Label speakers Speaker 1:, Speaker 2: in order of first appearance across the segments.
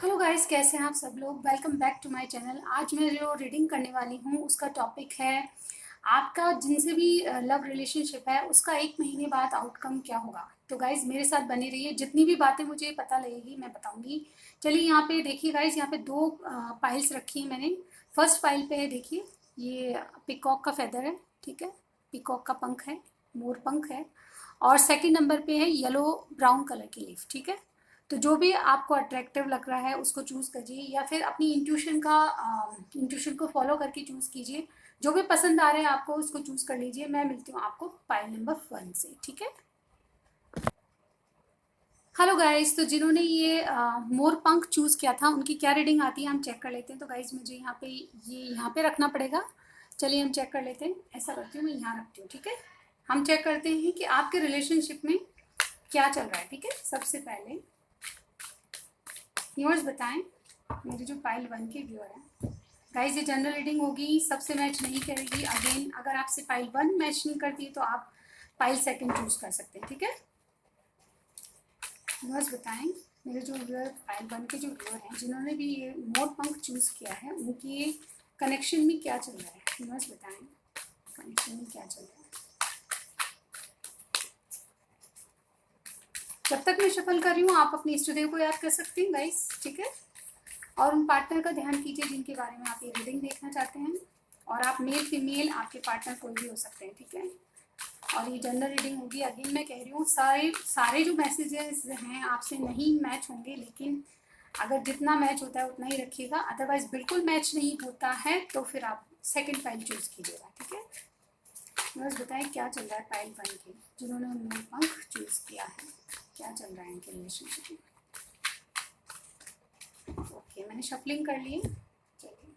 Speaker 1: Hello guys, कैसे हैं आप सब लोग। Welcome back to my channel. आज मैं जो रीडिंग करने वाली हूँ उसका टॉपिक है आपका जिनसे भी लव रिलेशनशिप है उसका 1 महीने बाद आउटकम क्या होगा। तो गाइस मेरे साथ बने रहिए, जितनी भी बातें मुझे पता लगेगी मैं बताऊंगी। चलिए यहाँ पे देखिए गाइस, यहाँ पे दो पाइल्स रखी है मैंने। फर्स्ट पाइल पे है, देखिए ये पिकॉक का फेदर है, ठीक है, पिकॉक का पंख है, मोर पंख है। और सेकंड नंबर पे है येलो ब्राउन कलर की लीफ, ठीक है। तो जो भी आपको अट्रैक्टिव लग रहा है उसको चूज़ करिए, या फिर अपनी इंट्यूशन को फॉलो करके चूज़ कीजिए। जो भी पसंद आ रहे हैं आपको उसको चूज़ कर लीजिए। मैं मिलती हूँ आपको पाइल नंबर 1 से, ठीक है। हेलो गाइस, तो जिन्होंने ये मोर पंख चूज़ किया था उनकी क्या रीडिंग आती है हम चेक कर लेते हैं। तो गाइस मुझे यहाँ पे रखना पड़ेगा। चलिए हम चेक कर लेते हैं। ऐसा करती हूँ, मैं यहाँ रखती हूँ, ठीक है। हम चेक करते हैं कि आपके रिलेशनशिप में क्या चल रहा है, ठीक है। सबसे पहले व्यूअर्स बताएं, मेरी जो पाइल 1 के व्यूअर हैं। गाइस ये जनरल रीडिंग होगी, सबसे मैच नहीं करेगी। अगेन अगर आपसे पाइल 1 मैच नहीं करती है तो आप पाइल 2 चूज कर सकते हैं, ठीक है। व्यूअर्स बताएं, मेरे जो व्यूअर पाइल 1 के जो व्यूअर हैं जिन्होंने भी ये मोर पंख चूज किया है उनकी कनेक्शन में क्या चल रहा है। व्यूअर्स बताएं कनेक्शन में क्या चल रहा है। जब तक मैं शफल कर रही हूँ आप अपने इष्टदेव को याद कर सकते हैं गाइस, ठीक है। और उन पार्टनर का ध्यान कीजिए जिनके बारे में आप ये रीडिंग देखना चाहते हैं। और आप मेल फीमेल आपके पार्टनर कोई भी हो सकते हैं, ठीक है। और ये जनरल रीडिंग होगी। अगेन मैं कह रही हूँ सारे सारे जो मैसेजेस हैं आपसे नहीं मैच होंगे, लेकिन अगर जितना मैच होता है उतना ही रखिएगा। अदरवाइज बिल्कुल मैच नहीं होता है तो फिर आप सेकेंड फाइल चूज कीजिएगा, ठीक है। बस बताएं क्या चल रहा है फाइल 1 के जिन्होंने उन्होंने पंख चूज किया है, क्या चल रहा है इनके रिलेशनशिप में। ओके, मैंने शफलिंग कर ली। चलिए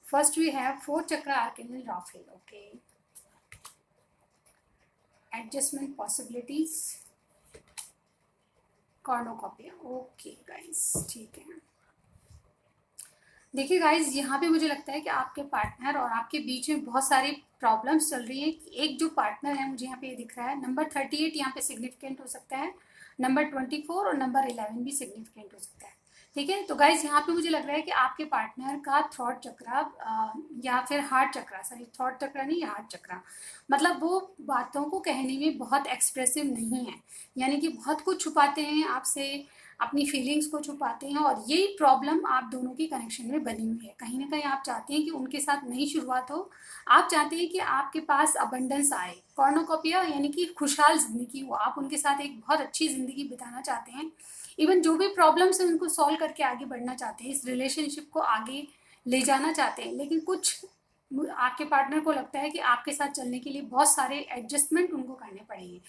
Speaker 1: first we have 4 chakra archangel Raphael. Okay, adjustment possibilities, cornucopia. Okay guys, ठीक है। देखिए गाइज, यहाँ पे मुझे लगता है कि आपके पार्टनर और आपके बीच में बहुत सारी प्रॉब्लम्स चल रही हैं। एक जो पार्टनर है मुझे यहाँ पे ये दिख रहा है, नंबर 38 यहाँ पे सिग्निफिकेंट हो सकता है, नंबर 24 और नंबर 11 भी सिग्निफिकेंट हो सकता है, ठीक है। तो गाइज यहाँ पे मुझे लग रहा है कि आपके पार्टनर का थ्रॉट चक्रा या फिर हार्ट चक्रा, सॉरी थ्रॉट चक्रा नहीं, हार्ट चक्रा, मतलब वो बातों को कहने में बहुत एक्सप्रेसिव नहीं है। यानी कि बहुत कुछ छुपाते हैं आपसे, अपनी फीलिंग्स को छुपाते हैं। और यही प्रॉब्लम आप दोनों की कनेक्शन में बनी हुई है। कहीं ना कहीं आप चाहते हैं कि उनके साथ नई शुरुआत हो, आप चाहते हैं कि आपके पास अबंडेंस आए, कॉर्नोकॉपिया यानी कि खुशहाल जिंदगी हो, आप उनके साथ एक बहुत अच्छी जिंदगी बिताना चाहते हैं। इवन जो भी प्रॉब्लम्स है उनको सॉल्व करके आगे बढ़ना चाहते हैं, इस रिलेशनशिप को आगे ले जाना चाहते हैं। लेकिन कुछ आपके पार्टनर को लगता है कि आपके साथ चलने के लिए बहुत सारे एडजस्टमेंट उनको करने पड़ेंगे।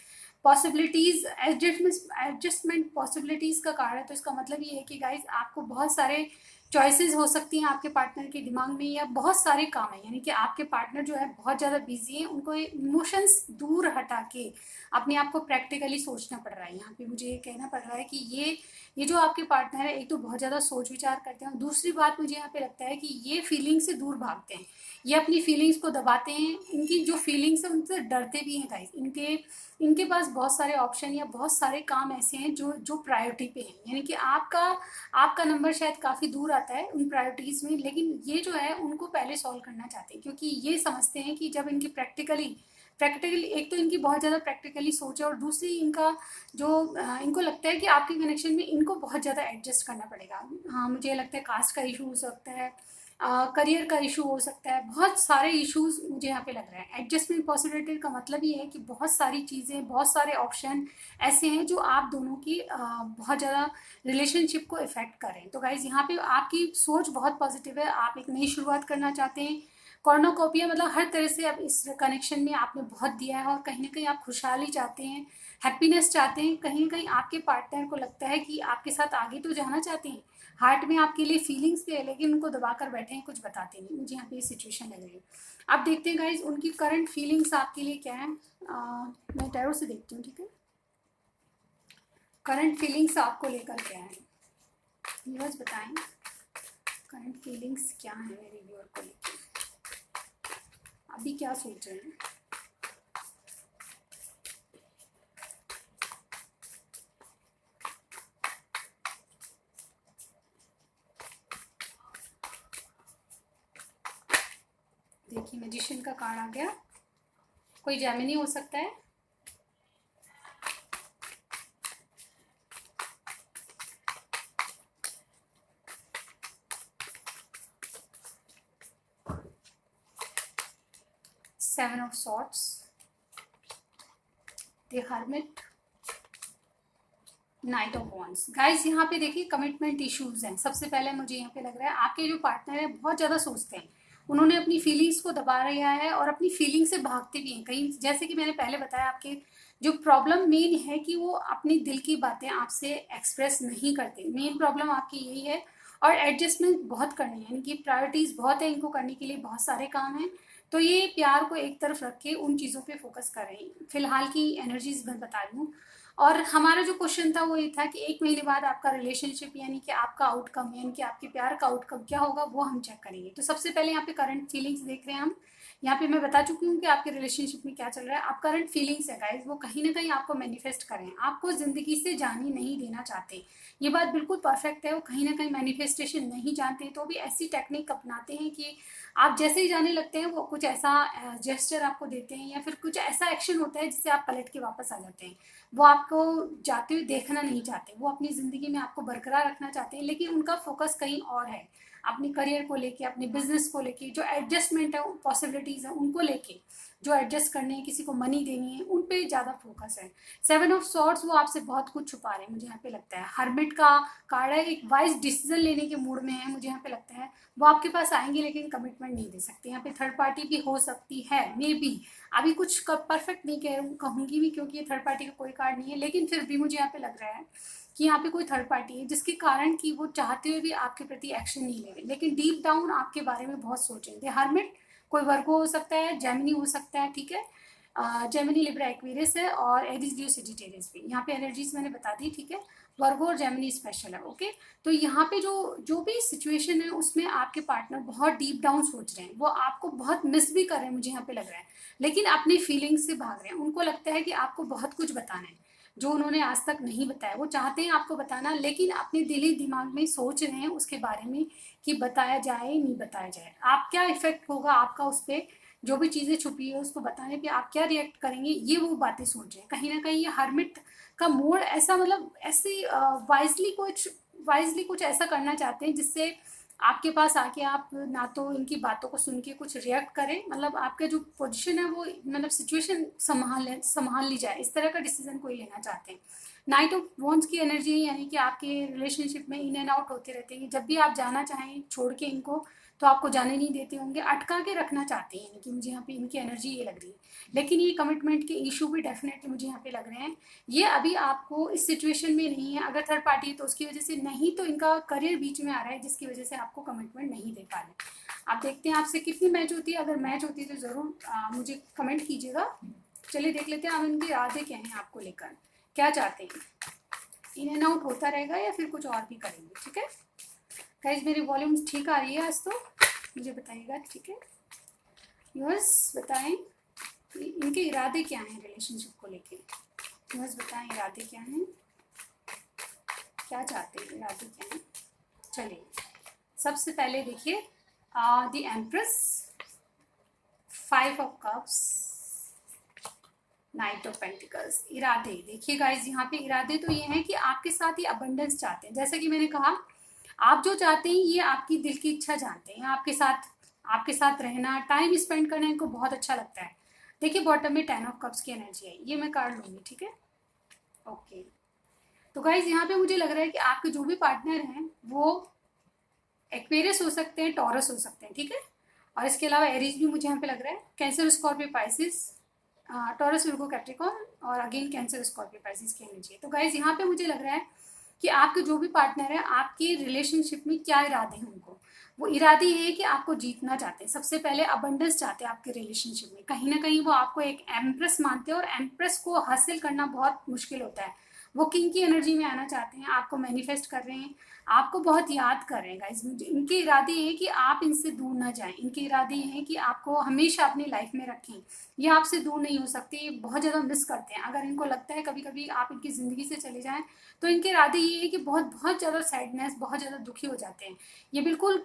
Speaker 1: पॉसिबिलिटीज एडजस्टमेंट पॉसिबिलिटीज का कार्ड है, तो इसका मतलब ये है कि गाइज आपको बहुत सारे चॉइसेस हो सकती हैं आपके पार्टनर के दिमाग में, या बहुत सारे काम है। यानी कि आपके पार्टनर जो है बहुत ज़्यादा बिजी है, उनको इमोशंस दूर हटा के अपने आप को प्रैक्टिकली सोचना पड़ रहा है। यहाँ पे मुझे ये कहना पड़ रहा है कि ये जो आपके पार्टनर है, एक तो बहुत ज़्यादा सोच विचार करते हैं, और दूसरी बात मुझे यहाँ पे लगता है कि ये फीलिंग से दूर भागते हैं, ये अपनी फीलिंग्स को दबाते हैं। इनकी जो फीलिंग्स है उनसे डरते भी हैं गाइस। इनके इनके पास बहुत सारे ऑप्शन या बहुत सारे काम ऐसे हैं जो जो प्रायोरिटी पे हैं। यानी कि आपका आपका नंबर शायद काफ़ी दूर आता है उन प्रायोरिटीज़ में, लेकिन ये जो है उनको पहले सॉल्व करना चाहते हैं, क्योंकि ये समझते हैं कि जब इनकी प्रैक्टिकली एक तो इनकी बहुत ज़्यादा प्रैक्टिकली सोच है, और दूसरी इनका जो इनको लगता है कि आपके कनेक्शन में इनको बहुत ज़्यादा एडजस्ट करना पड़ेगा। हाँ, मुझे लगता है कास्ट का इशू हो सकता है, करियर का इशू हो सकता है, बहुत सारे इश्यूज मुझे यहाँ पे लग रहा है। एडजस्टमेंट पॉसिबिलिटी का मतलब ये है कि बहुत सारी चीज़ें, बहुत सारे ऑप्शन ऐसे हैं जो आप दोनों की बहुत ज़्यादा रिलेशनशिप को इफेक्ट कर रहे हैं। तो गाइज यहाँ पे आपकी सोच बहुत पॉजिटिव है, आप एक नई शुरुआत करना चाहते हैं। कॉर्नोकॉपिया मतलब हर तरह से अब इस कनेक्शन में आपने बहुत दिया है, और कहीं ना कहीं आप खुशहाली चाहते हैं, हैप्पीनेस चाहते हैं। कहीं ना कहीं आपके पार्टनर को लगता है कि आपके साथ आगे तो जाना चाहते हैं, हार्ट में आपके लिए फीलिंग्स भी है, लेकिन उनको दबा कर बैठे हैं, कुछ बताते नहीं। मुझे यहाँ पे ये सिचुएशन लग रही है। अब देखते हैं गाइज उनकी करंट फीलिंग्स आपके लिए क्या है। मैं टैरो से देखती हूँ, ठीक है। करंट फीलिंग्स आपको लेकर क्या है, व्यूअर्स बताएं करंट फीलिंग्स क्या है मेरे व्यूअर को लेकर, अभी क्या सोच रहे हैं। देखिए मैजिशियन का कार्ड आ गया, कोई जेमिनी हो सकता है। Seven of swords, the hermit, night of wands. Guys यहाँ पे देखिए कमिटमेंट इश्यूज हैं। सबसे पहले मुझे यहाँ पे लग रहा है आपके जो पार्टनर है बहुत ज़्यादा सोचते हैं, उन्होंने अपनी फीलिंग्स को दबा लिया है और अपनी फीलिंग से भागते भी हैं कहीं। जैसे कि मैंने पहले बताया, आपके जो प्रॉब्लम मेन है कि वो अपनी दिल की बातें आपसे एक्सप्रेस नहीं करते। मेन प्रॉब्लम आपकी यही है। और एडजस्टमेंट बहुत करनी है, यानी कि प्रायोरिटीज़ बहुत है इनको करने के लिए, बहुत सारे काम हैं। तो ये प्यार को एक तरफ रख के उन चीज़ों पे फोकस करें। फिलहाल की एनर्जीज मैं बता रही हूँ। और हमारा जो क्वेश्चन था वो ये था कि 1 महीने बाद आपका रिलेशनशिप यानी कि आपका आउटकम, यानी कि आपके प्यार का आउटकम क्या होगा वो हम चेक करेंगे। तो सबसे पहले यहाँ पे करंट फीलिंग्स देख रहे हैं हम। यहाँ पे मैं बता चुकी हूँ कि आपके रिलेशनशिप में क्या चल रहा है। आप करंट फीलिंग्स है गाइज, वो कहीं ना कहीं आपको मैनिफेस्ट करें, आपको जिंदगी से जाने नहीं देना चाहते। ये बात बिल्कुल परफेक्ट है। वो कहीं ना कहीं मैनिफेस्टेशन नहीं जानते तो भी ऐसी टेक्निक अपनाते हैं कि आप जैसे ही जाने लगते हैं वो कुछ ऐसा जेस्चर आपको देते हैं या फिर कुछ ऐसा एक्शन होता है जिससे आप पलट के वापस आ जाते हैं। वो आपको जाते हुए देखना नहीं चाहते, वो अपनी ज़िंदगी में आपको बरकरार रखना चाहते हैं, लेकिन उनका फोकस कहीं और है। अपने करियर को लेके, अपने बिजनेस को लेके, जो एडजस्टमेंट है, पॉसिबिलिटीज़ है उनको लेके, जो एडजस्ट करने हैं, किसी को मनी देनी है, उन पे ज़्यादा फोकस है। सेवन ऑफ सॉर्ड्स, वो आपसे बहुत कुछ छुपा रहे हैं मुझे यहाँ पे लगता है। हर्मिट का कार्ड है, एक वाइज डिसीजन लेने के मूड में है मुझे यहाँ पे लगता है। वो आपके पास आएंगे लेकिन कमिटमेंट नहीं दे सकते। यहाँ पे थर्ड पार्टी भी हो सकती है मे बी। अभी कुछ परफेक्ट नहीं कहूँगी भी क्योंकि ये थर्ड पार्टी का कोई कार्ड नहीं है, लेकिन फिर भी मुझे यहाँ पे लग रहा है कि यहाँ पे कोई थर्ड पार्टी है जिसके कारण कि वो चाहते हुए भी आपके प्रति एक्शन नहीं ले रहे, लेकिन डीप डाउन आपके बारे में बहुत सोचेंगे। हर्मिट कोई वर्गो हो सकता है, जेमिनी हो सकता है, ठीक है। जेमिनी, लिब्रा, एक्वेरियस है और एरीज, लियो, सजिटेरियस भी। यहाँ पे एनर्जीज मैंने बता दी, ठीक है। वर्गो और जेमिनी स्पेशल है, ओके। तो यहाँ पे जो जो भी सिचुएशन है उसमें आपके पार्टनर बहुत डीप डाउन सोच रहे हैं, वो आपको बहुत मिस भी कर रहे हैं मुझे यहाँ पे लग रहा है, लेकिन अपनी फीलिंग्स से भाग रहे हैं। उनको लगता है कि आपको बहुत कुछ बताना है जो उन्होंने आज तक नहीं बताया। वो चाहते हैं आपको बताना, लेकिन अपने दिली दिमाग में सोच रहे हैं उसके बारे में कि बताया जाए नहीं बताया जाए, आप क्या इफेक्ट होगा आपका उस पर, जो भी चीज़ें छुपी है उसको बताने पे आप क्या रिएक्ट करेंगे, ये वो बातें सोच रहे हैं। कहीं ना कहीं ये हर्मिट का मोड ऐसा, मतलब ऐसी वाइजली कुछ ऐसा करना चाहते हैं जिससे आपके पास आके आप ना तो इनकी बातों को सुन के कुछ रिएक्ट करें, मतलब आपका जो पोजीशन है वो, मतलब सिचुएशन संभाल ली जाए, इस तरह का डिसीजन कोई लेना चाहते हैं। नाइट ऑफ वॉन्ड्स की एनर्जी, यानी कि आपके रिलेशनशिप में इन एंड आउट होते रहते हैं। जब भी आप जाना चाहें छोड़ के इनको तो आपको जाने नहीं देते होंगे, अटका के रखना चाहते हैं, यानी कि मुझे यहाँ पे इनकी एनर्जी ये लग रही है। लेकिन ये कमिटमेंट के इशू भी डेफिनेटली मुझे यहाँ पे लग रहे हैं। ये अभी आपको इस सिचुएशन में नहीं है, अगर थर्ड पार्टी है तो उसकी वजह से नहीं, तो इनका करियर बीच में आ रहा है जिसकी वजह से आपको कमिटमेंट नहीं दे पा रहे। आप देखते हैं आपसे कितनी मैच होती है। अगर मैच होती है तो ज़रूर मुझे कमेंट कीजिएगा। चलिए देख लेते हैं अब इनके इरादे क्या हैं आपको लेकर, क्या चाहते हैं। इन एंड आउट होता रहेगा या फिर कुछ और भी करेंगे, ठीक है। गाइस मेरी वॉल्यूम ठीक आ रही है आज तो, मुझे बताइएगा, ठीक है। व्यूअर्स बताएं इनके इरादे क्या हैं रिलेशनशिप को लेके। व्यूअर्स बताएं इरादे क्या हैं, क्या चाहते हैं, इरादे क्या हैं। चलिए सबसे पहले देखिए the empress, 5 of cups, night of pentacles. इरादे देखिए गाइस, यहाँ पे इरादे तो ये हैं कि आपके साथ ये अबंडेंस चाहते हैं। जैसे कि मैंने कहा, आप जो चाहते हैं ये आपकी दिल की इच्छा जानते हैं। आपके साथ रहना, टाइम स्पेंड करना इनको बहुत अच्छा लगता है। देखिए बॉटम में 10 ऑफ कप्स की एनर्जी है, ये मैं कार्ड लूंगी, ठीक है, ओके। तो गाइज यहाँ पे मुझे लग रहा है कि आपके जो भी पार्टनर हैं वो एक्वेरियस हो सकते हैं, टॉरस हो सकते हैं, ठीक है। और इसके अलावा एरीज भी मुझे यहाँ पे लग रहा है, cancer, Scorpio, Pisces, taurus, Virgo, Capricorn और अगेन कैंसर, स्कॉर्पियो, पाइसिस की एनर्जी है। तो गाइज यहाँ पे मुझे लग रहा है कि आपके जो भी पार्टनर है, आपके रिलेशनशिप में क्या इरादे हैं उनको, वो इरादे ये है कि आपको जीतना चाहते हैं। सबसे पहले अबंडेंस चाहते हैं आपके रिलेशनशिप में। कहीं ना कहीं वो आपको एक एम्प्रेस मानते हैं और एम्प्रेस को हासिल करना बहुत मुश्किल होता है। वो किंग की एनर्जी में आना चाहते हैं, आपको मैनिफेस्ट कर रहे हैं, आपको बहुत याद कर रहे हैं गाइस। इनके इरादे ये हैं कि आप इनसे दूर ना जाएं, इनके इरादे ये हैं कि आपको हमेशा अपनी लाइफ में रखें, ये आपसे दूर नहीं हो सकते, ये बहुत ज़्यादा मिस करते हैं। अगर इनको लगता है कभी कभी आप इनकी ज़िंदगी से चले जाएं, तो इनके इरादे ये है कि बहुत बहुत ज़्यादा सैडनेस, बहुत ज़्यादा दुखी हो जाते हैं, ये बिल्कुल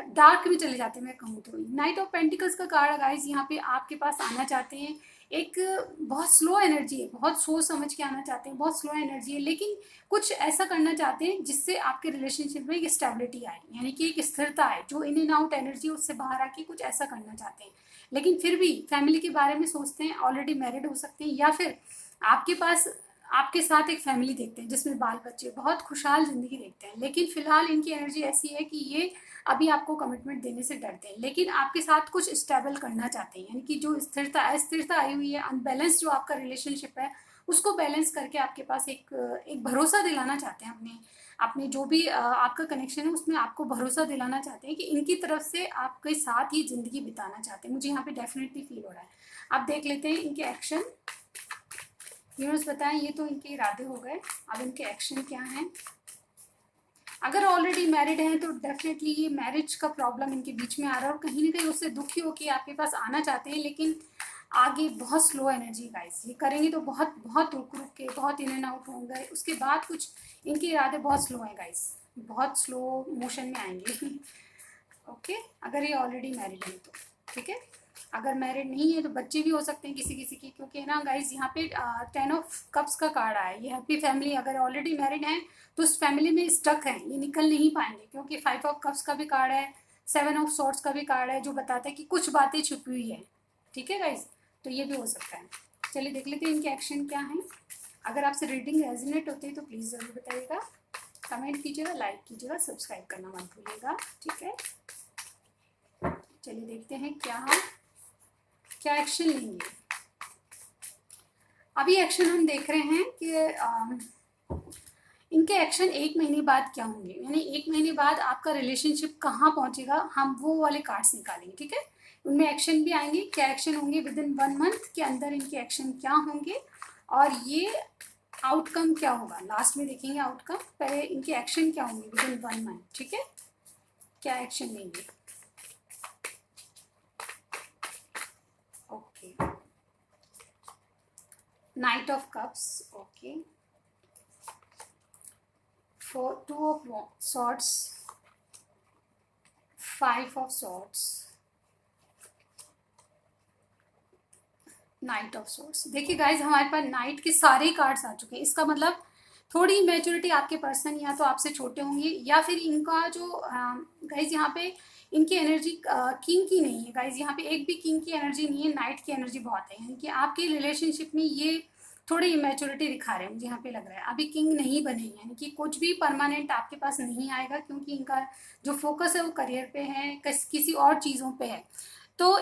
Speaker 1: डार्क में चले जाते हैं। मैं कहूँ तो नाइट ऑफ पेंटिकल्स का कार्ड गाइस यहाँ पे आपके पास आना चाहते हैं, एक बहुत स्लो एनर्जी है, बहुत सोच समझ के आना चाहते हैं, बहुत स्लो एनर्जी है, लेकिन कुछ ऐसा करना चाहते हैं जिससे आपके रिलेशनशिप में एक स्टेबिलिटी आए, यानी कि एक स्थिरता आए, जो इन एंड आउट एनर्जी उससे बाहर आके कुछ ऐसा करना चाहते हैं। लेकिन फिर भी फैमिली के बारे में सोचते हैं, ऑलरेडी मैरिड हो सकते हैं, या फिर आपके पास आपके साथ एक फैमिली देखते हैं जिसमें बाल बच्चे, बहुत खुशहाल जिंदगी देखते हैं। लेकिन फिलहाल इनकी एनर्जी ऐसी है कि ये अभी आपको कमिटमेंट देने से डरते हैं, लेकिन आपके साथ कुछ स्टेबल करना चाहते हैं, यानी कि जो स्थिरता अस्थिरता आई हुई है, अनबैलेंस जो आपका रिलेशनशिप है, उसको बैलेंस करके आपके पास एक भरोसा दिलाना चाहते हैं, अपने अपने जो भी आपका कनेक्शन है उसमें आपको भरोसा दिलाना चाहते हैं कि इनकी तरफ से आपके साथ ही जिंदगी बिताना चाहते हैं। मुझे यहाँ पे डेफिनेटली फील हो रहा है। अब देख लेते हैं इनके एक्शन। यूनिवर्स बताएं, ये तो इनके इरादे हो गए, अब इनके एक्शन क्या हैं। अगर ऑलरेडी मैरिड हैं तो डेफिनेटली ये मैरिज का प्रॉब्लम इनके बीच में आ रहा है, और कहीं ना कहीं उससे दुखी होकर आपके पास आना चाहते हैं, लेकिन आगे बहुत स्लो एनर्जी गाइस, ये करेंगे तो बहुत बहुत रुक रुक के, बहुत इन एंड आउट होंगे, उसके बाद कुछ इनके इरादे बहुत स्लो हैं गाइस, बहुत स्लो मोशन में आएंगे। ओके, अगर ये ऑलरेडी मैरिड है तो ठीक है। अगर मैरिड नहीं है तो बच्चे भी हो सकते हैं किसी किसी की, क्योंकि ना गाइज यहाँ पे 10 ऑफ कप्स का कार्ड आया है, ये हैप्पी फैमिली। अगर ऑलरेडी मैरिड हैं तो उस फैमिली में स्टक हैं, ये निकल नहीं पाएंगे, क्योंकि 5 ऑफ कप्स का भी कार्ड है, 7 ऑफ सॉर्ड्स का भी कार्ड है, जो बताता है कि कुछ बातें छुपी हुई है। ठीक है गाइज, तो ये भी हो सकता है। चलिए देख लेते हैं इनके एक्शन क्या हैं। अगर आपसे रीडिंग रेजोनेट होती है तो प्लीज़ ज़रूर बताइएगा, कमेंट कीजिएगा, लाइक कीजिएगा, सब्सक्राइब करना मत भूलिएगा। ठीक है, चलिए देखते हैं क्या एक्शन लेंगे। अभी एक्शन हम देख रहे हैं कि इनके एक्शन 1 महीने बाद क्या होंगे, यानी 1 महीने बाद आपका रिलेशनशिप कहाँ पहुंचेगा, हम वो वाले कार्ड्स निकालेंगे। ठीक है, उनमें एक्शन भी आएंगे, क्या एक्शन होंगे विद इन 1 मंथ के अंदर, इनके एक्शन क्या होंगे और ये आउटकम क्या होगा, लास्ट में देखेंगे आउटकम। पहले इनके एक्शन क्या होंगे विद इन 1 मंथ। ठीक है, क्या एक्शन लेंगे। Okay, Knight of Cups, okay. 2 of Swords, 5 of Swords, Knight of Swords। देखिए गाइज, हमारे पास नाइट के सारे कार्ड्स आ चुके हैं, इसका मतलब थोड़ी मैच्योरिटी आपके पर्सन या तो आपसे छोटे होंगे, या फिर इनका जो गाइज यहाँ पे इनकी एनर्जी किंग की नहीं है गाइज, यहाँ पे एक भी किंग की एनर्जी नहीं है, नाइट की एनर्जी बहुत है, यानी कि आपके रिलेशनशिप में ये थोड़ी इमेच्योरिटी दिखा रहे हैं, मुझे यहाँ पे लग रहा है अभी किंग नहीं बने, यानी कि कुछ भी परमानेंट आपके पास नहीं आएगा, क्योंकि इनका जो फोकस है वो करियर पे है, किसी और चीज़ों पे है। तो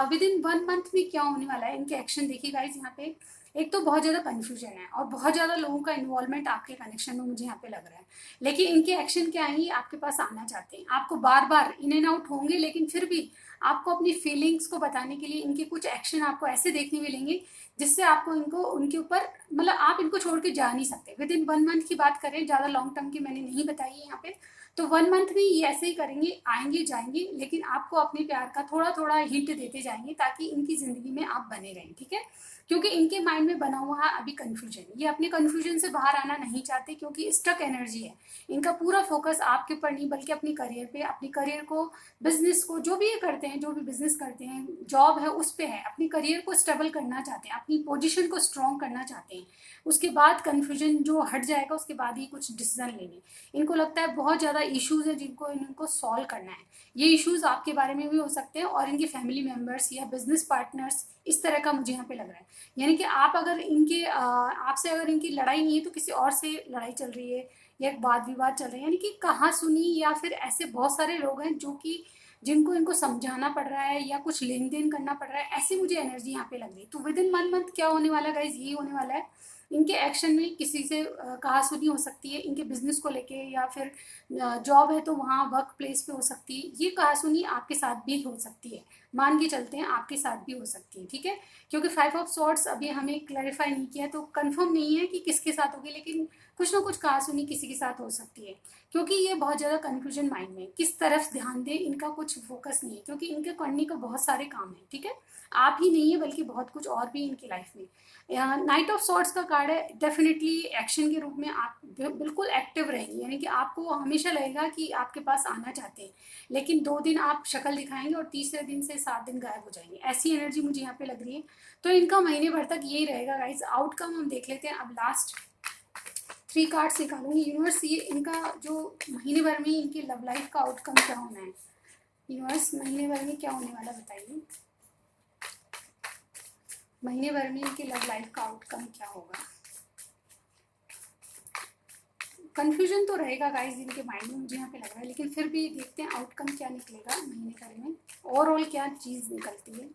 Speaker 1: विद इन 1 मंथ में क्या होने वाला है, इनके एक्शन देखिए गाइज। यहाँ पे एक तो बहुत ज़्यादा कन्फ्यूजन है और बहुत ज़्यादा लोगों का इन्वॉल्वमेंट आपके कनेक्शन में मुझे यहाँ पे लग रहा है, लेकिन इनके एक्शन क्या है, आपके पास आना चाहते हैं, आपको बार बार इन एंड आउट होंगे, लेकिन फिर भी आपको अपनी फीलिंग्स को बताने के लिए इनके कुछ एक्शन आपको ऐसे देखने मिलेंगे जिससे आपको इनको उनके ऊपर, मतलब आप इनको छोड़ के जा नहीं सकते। विद इन 1 मंथ की बात करें, ज़्यादा लॉन्ग टर्म की मैंने नहीं बताई है यहाँ पे, तो 1 मंथ में ये ऐसे ही करेंगे, आएंगे जाएंगे, लेकिन आपको अपने प्यार का थोड़ा थोड़ा हिंट देते जाएंगे ताकि इनकी ज़िंदगी में आप बने रहें। ठीक है, क्योंकि इनके माइंड में बना हुआ है अभी कन्फ्यूजन, ये अपने कन्फ्यूजन से बाहर आना नहीं चाहते, क्योंकि स्टक एनर्जी है, इनका पूरा फोकस आपके ऊपर नहीं बल्कि अपनी करियर पे, अपनी करियर को, बिजनेस को, जो भी ये करते हैं, जो भी बिजनेस करते हैं, जॉब है, उस पे है, अपनी करियर को स्टेबल करना चाहते हैं, अपनी पोजीशन को स्ट्रॉन्ग करना चाहते हैं। उसके बाद कन्फ्यूजन जो हट जाएगा उसके बाद ही कुछ डिसीजन लेंगे। इनको लगता है बहुत ज़्यादा इश्यूज है जिनको इनको सॉल्व करना है, ये इश्यूज आपके बारे में भी हो सकते हैं और इनके फैमिली मेम्बर्स या बिजनेस पार्टनर्स, इस तरह का मुझे यहाँ पे लग रहा है। यानी कि आप अगर इनके आपसे अगर इनकी लड़ाई नहीं है तो किसी और से लड़ाई चल रही है या वाद विवाद चल रहे हैं, यानी कि कहाँ सुनी, या फिर ऐसे बहुत सारे लोग हैं जो कि जिनको इनको समझाना पड़ रहा है या कुछ लेन देन करना पड़ रहा है, ऐसी मुझे एनर्जी यहाँ पे लग रही है। तो विद इन 1 मंथ क्या होने वाला है गाइज, यही होने वाला है। इनके एक्शन में किसी से कहा सुनी हो सकती है, इनके बिजनेस को लेके, या फिर जॉब है तो वहाँ वर्क प्लेस पे हो सकती है, ये कहा सुनी आपके साथ भी हो सकती है। मान के चलते हैं आपके साथ भी हो सकती है, ठीक है। क्योंकि 5 ऑफ सॉर्ड्स अभी हमें क्लैरिफाई नहीं किया, तो कंफर्म नहीं है कि किसके साथ होगी, लेकिन कुछ ना कुछ कहासुनी किसी के साथ हो सकती है। क्योंकि ये बहुत ज़्यादा कन्फ्यूजन माइंड में, किस तरफ ध्यान दें इनका कुछ फोकस नहीं है, क्योंकि इनके करने को बहुत सारे काम हैं, ठीक है। आप ही नहीं है बल्कि बहुत कुछ और भी इनकी लाइफ में। नाइट ऑफ सॉर्ट्स का कार्ड है, डेफिनेटली एक्शन के रूप में आप बिल्कुल एक्टिव रहेंगे, यानी कि आपको हमेशा लगेगा कि आपके पास आना चाहते हैं, लेकिन 2 दिन आप शक्ल दिखाएंगे और तीसरे दिन से 7 दिन गायब हो जाएंगे, ऐसी एनर्जी मुझे यहाँ पे लग रही है। तो इनका महीने भर तक यही रहेगा गाइज। आउटकम हम देख लेते हैं। अब लास्ट 3 कार्ड्स निकालूंगी यूनिवर्स, ये इनका जो महीने भर में इनकी लव लाइफ का आउटकम क्या होना है। यूनिवर्स महीने भर में क्या होने वाला बताइए, महीने भर में इनकी लव लाइफ का आउटकम क्या होगा। कंफ्यूजन तो रहेगा गाइस इनके माइंड में, मुझे यहाँ पे लग रहा है, लेकिन फिर भी देखते हैं आउटकम क्या निकलेगा महीने भर में, ओवरऑल क्या चीज़ निकलती है,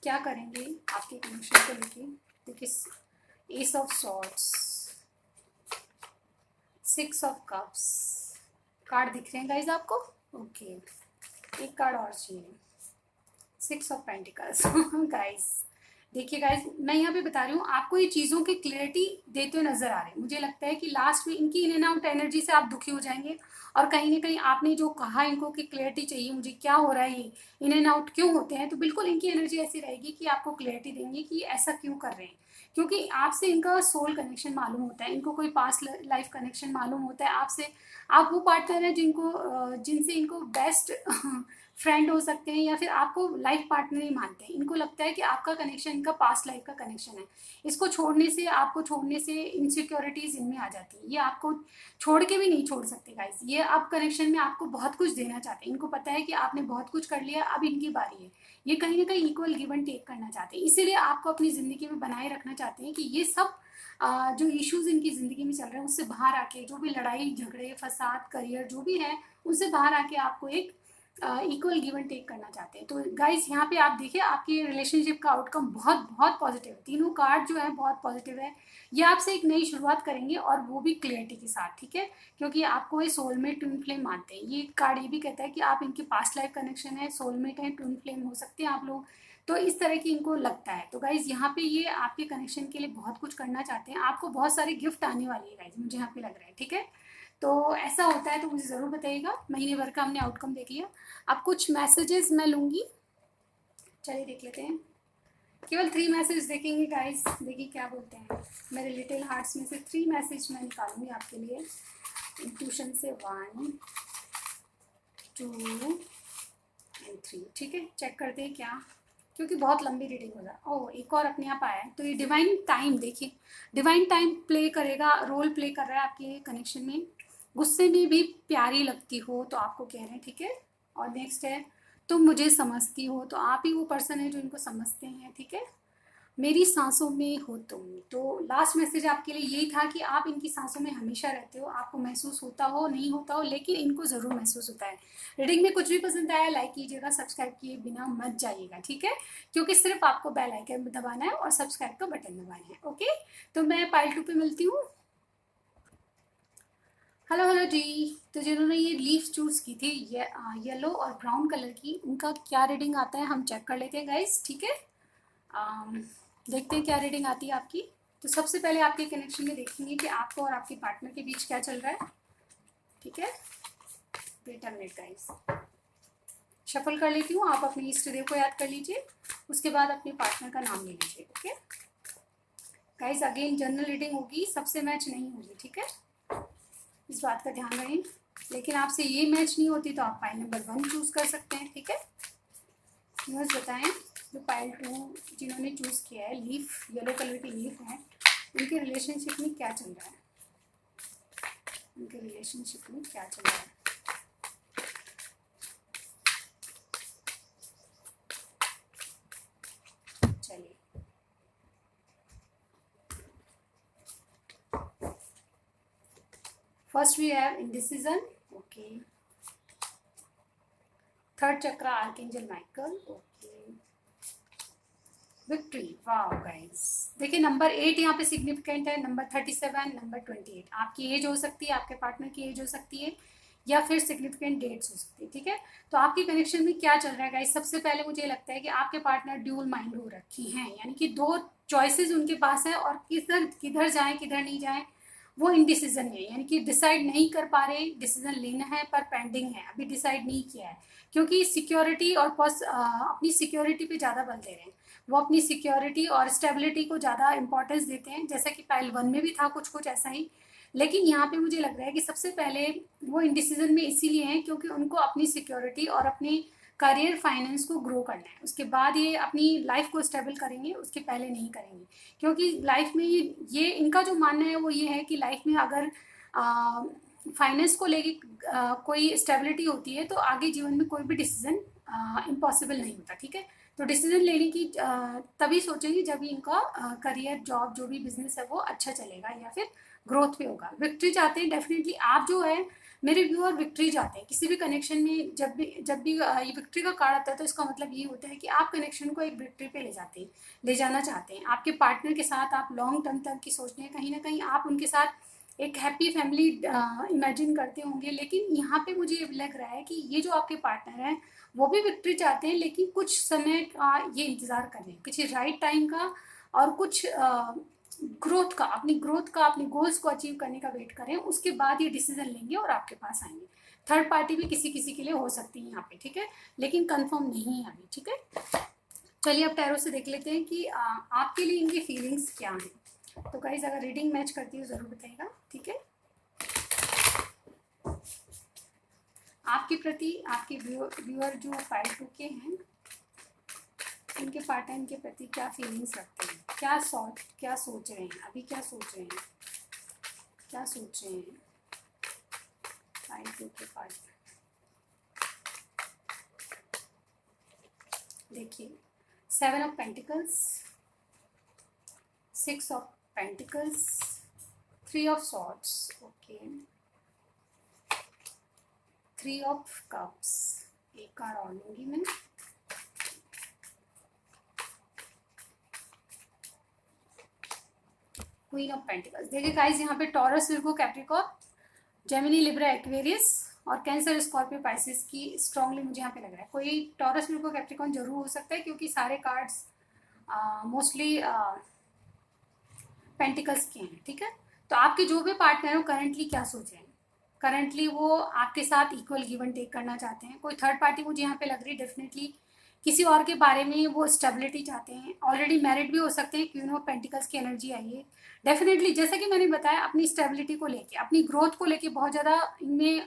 Speaker 1: क्या करेंगे आपके कनेक्शन को लेके। देखिए S of swords, 6 of cups card दिख रहे हैं गाइज आपको। ओके, एक कार्ड और चाहिए, 6 ऑफ पेंटिकल्स। गाइज देखिए गाइज, मैं यहाँ पे बता रही हूँ आपको, ये चीज़ों की क्लियरिटी देते हुए नजर आ रहे हैं। मुझे लगता है कि लास्ट में इनकी इन एंड आउट एनर्जी से आप दुखी हो जाएंगे, और कहीं ना कहीं आपने जो कहा इनको कि क्लियरिटी चाहिए मुझे, क्या हो रहा है, ये इन एंड आउट क्यों होते हैं, तो बिल्कुल इनकी एनर्जी ऐसी रहेगी कि आपको क्लियरिटी देंगे कि ऐसा क्यों कर रहे हैं। क्योंकि आपसे इनका सोल कनेक्शन मालूम होता है, इनको कोई पास्ट लाइफ कनेक्शन मालूम होता है आपसे। आप वो पार्टनर हैं जिनसे इनको बेस्ट फ्रेंड हो सकते हैं, या फिर आपको लाइफ पार्टनर ही मानते हैं। इनको लगता है कि आपका कनेक्शन इनका पास्ट लाइफ का कनेक्शन है। इसको छोड़ने से, आपको छोड़ने से इनसिक्योरिटीज इनमें आ जाती है। ये आपको छोड़ के भी नहीं छोड़ सकते गाइस। ये आप कनेक्शन में आपको बहुत कुछ देना चाहते हैं। इनको पता है कि आपने बहुत कुछ कर लिया, अब इनकी बारी है। ये कहीं ना कहीं इक्वल गिव एंड टेक करना चाहते हैं, इसीलिए आपको अपनी ज़िंदगी में बनाए रखना चाहते हैं कि ये सब जो इश्यूज इनकी ज़िंदगी में चल रहे हैं उससे बाहर आके, जो भी लड़ाई झगड़े फसाद करियर जो भी है, उनसे बाहर आके आपको एक इक्वल गिव एंड टेक करना चाहते हैं। तो गाइज यहाँ पे आप देखिए आपकी रिलेशनशिप का आउटकम बहुत बहुत पॉजिटिव है। तीनों कार्ड जो है बहुत पॉजिटिव है। ये आपसे एक नई शुरुआत करेंगे, और वो भी क्लियरिटी के साथ, ठीक है। क्योंकि आपको ये सोलमेट ट्विन फ्लेम मानते हैं। ये कार्ड ये भी कहता है कि आप इनके पास्ट लाइफ कनेक्शन है, सोलमेट है, ट्विन फ्लेम हो सकते हैं आप लोग। तो इस तरह की इनको लगता है। तो गाइज यहाँ पे ये आपके कनेक्शन के लिए बहुत कुछ करना चाहते हैं। आपको बहुत सारे गिफ्ट आने वाली है गाइज, मुझे यहाँ पे लग रहा है, ठीक है। तो ऐसा होता है तो मुझे ज़रूर बताइएगा। महीने भर का हमने आउटकम देख लिया। अब कुछ मैसेजेस मैं लूँगी, चलिए देख लेते हैं। केवल 3 मैसेज देखेंगे गाइस, देखिए क्या बोलते हैं। मेरे लिटिल हार्ट्स में से 3 मैसेज मैं निकालूंगी आपके लिए, इंट्यूशन से 1, 2 एंड 3, ठीक है। चेक करते हैं क्या, क्योंकि बहुत लंबी रीडिंग हो जाए। ओह, एक और अपने आप आया है। तो ये डिवाइन टाइम, देखिए डिवाइन टाइम प्ले करेगा, रोल प्ले कर रहा है आपके कनेक्शन में। गुस्से में भी प्यारी लगती हो तो आपको कह रहे हैं, ठीक है। और नेक्स्ट है तुम मुझे समझती हो, तो आप ही वो पर्सन है जो इनको समझते हैं, ठीक है। मेरी सांसों में हो तुम, तो लास्ट मैसेज आपके लिए यही था कि आप इनकी सांसों में हमेशा रहते हो। आपको महसूस होता हो नहीं होता हो, लेकिन इनको ज़रूर महसूस होता है। रीडिंग में कुछ भी पसंद आया लाइक कीजिएगा, सब्सक्राइब किए बिना मत जाइएगा, ठीक है। क्योंकि सिर्फ आपको बेल आइकन दबाना है और सब्सक्राइब का बटन दबाना है, ओके। तो मैं पाइल 2 पे मिलती हूँ। हेलो हेलो जी। तो जिन्होंने ये लीफ चूज़ की थी, ये येलो और ब्राउन कलर की, उनका क्या रीडिंग आता है हम चेक कर लेते हैं गाइस, ठीक है। देखते हैं क्या रीडिंग आती है आपकी। तो सबसे पहले आपके कनेक्शन में देखेंगे कि आपको और आपके पार्टनर के बीच क्या चल रहा है, ठीक है। Wait a minute guys, shuffle कर लेती हूँ। आप अपने इष्ट देव को याद कर लीजिए, उसके बाद अपने पार्टनर का नाम ले लीजिए, okay guys. Again general reading होगी, सबसे मैच नहीं होगी, ठीक है, इस बात का ध्यान रखें। लेकिन आपसे ये मैच नहीं होती तो आप पाइल नंबर 1 चूज़ कर सकते हैं, ठीक है। न्यूज़ बताएं जो पाइल 2 जिन्होंने चूज़ किया है, लीफ येलो कलर की लीफ है, उनके रिलेशनशिप में क्या चल रहा है, उनके रिलेशनशिप में क्या चल रहा है। चलिए first we have indecision, okay. Third chakra archangel Michael, okay. Victory, wow guys. देखिए नंबर 8 यहाँ पे सिग्निफिकेंट है, नंबर 37, नंबर 28। आपकी एज हो सकती है, आपके पार्टनर की एज हो सकती है। या फिर सिग्निफिकेंट डेट्स हो सकती है, ठीक है। तो आपके कनेक्शन में क्या चल रहा है गाइस, सबसे पहले मुझे लगता है कि आपके पार्टनर ड्यूल माइंड हो रखी हैं, यानी कि दो चॉइसेस उनके पास है और किधर किधर जाएं किधर नहीं जाएं वो इनडिसीजन है, यानी कि डिसाइड नहीं कर पा रहे, डिसीजन लेना है पर पेंडिंग है, अभी डिसाइड नहीं किया है, क्योंकि सिक्योरिटी और अपनी सिक्योरिटी पे ज़्यादा बल दे रहे हैं। वो अपनी सिक्योरिटी और स्टेबिलिटी को ज़्यादा इंपॉर्टेंस देते हैं, जैसा कि पाइल 1 में भी था कुछ कुछ ऐसा ही। लेकिन यहाँ पे मुझे लग रहा है कि सबसे पहले वो इनडिसीजन में इसीलिए हैं क्योंकि उनको अपनी सिक्योरिटी और अपनी करियर फाइनेंस को ग्रो करना है, उसके बाद ये अपनी लाइफ को स्टेबल करेंगे, उसके पहले नहीं करेंगे। क्योंकि लाइफ में ये इनका जो मानना है वो ये है कि लाइफ में अगर फाइनेंस को लेके कोई स्टेबिलिटी होती है तो आगे जीवन में कोई भी डिसीजन इम्पॉसिबल नहीं होता, ठीक है। तो डिसीजन लेने की तभी सोचेंगे जब इनका करियर जॉब जो भी बिजनेस है वो अच्छा चलेगा या फिर ग्रोथ पे होगा। विक्ट्री चाहते हैं डेफिनेटली, आप जो है मेरे व्यूअर विक्ट्री चाहते हैं किसी भी कनेक्शन में। जब भी ये विक्ट्री का कार्ड आता है तो इसका मतलब ये होता है कि आप कनेक्शन को एक विक्ट्री पे ले जाना चाहते हैं। आपके पार्टनर के साथ आप लॉन्ग टर्म तक की सोचते हैं, कहीं ना कहीं आप उनके साथ एक हैप्पी फैमिली इमेजिन करते होंगे। लेकिन यहाँ पे मुझे ये लग रहा है कि ये जो आपके पार्टनर हैं वो भी विक्ट्री चाहते हैं, लेकिन कुछ समय का ये इंतज़ार कर रहे हैं, किसी राइट टाइम का और कुछ ग्रोथ का, अपनी गोल्स को अचीव करने का वेट करें, उसके बाद ये डिसीजन लेंगे और आपके पास आएंगे। थर्ड पार्टी भी किसी किसी के लिए हो सकती है यहाँ पे, ठीक है, लेकिन कंफर्म नहीं है अभी, ठीक है। चलिए अब टैरो से देख लेते हैं कि आपके लिए इनकी फीलिंग्स क्या हैं। तो गाइस अगर रीडिंग मैच करती है ज़रूर बताइएगा, ठीक है। आपके प्रति आपके व्यूअर जो 5-2 के हैं, इनके पार्टनर के प्रति क्या फीलिंग्स रखते हैं, क्या सोच रहे हैं, अभी क्या सोच रहे हैं, क्या सोच रहे हैं 5-2 के पार्टनर। देखिए 7 of pentacles, 6 of pentacles, 3 of swords, okay, 3 of cups, एक कार्ड और लूंगी मैं, क्वीन ऑफ पेंटिकल्स। देखिए गाइस यहाँ पे taurus, Virgo, Capricorn, Gemini, Libra, Aquarius और कैंसर, स्कॉर्पियो, पाइसिस की स्ट्रांगली मुझे यहाँ पे लग रहा है। कोई टॉरस, विर्गो, कैप्रिकॉर्न जरूर हो सकता है क्योंकि सारे कार्ड्स मोस्टली पेंटिकल्स के हैं, ठीक है। तो आपके जो भी पार्टनर हो करंटली क्या सोच रहे हैं, करंटली वो आपके साथ इक्वल गिव एंड टेक करना चाहते हैं। कोई थर्ड पार्टी मुझे यहाँ पे लग रही है डेफिनेटली किसी और के बारे में वो स्टेबिलिटी चाहते हैं, ऑलरेडी मैरिड भी हो सकते हैं, क्वीन ऑफ पेंटिकल्स की एनर्जी आई है डेफिनेटली। जैसा कि मैंने बताया अपनी स्टेबिलिटी को लेके, अपनी ग्रोथ को लेके बहुत ज़्यादा इनमें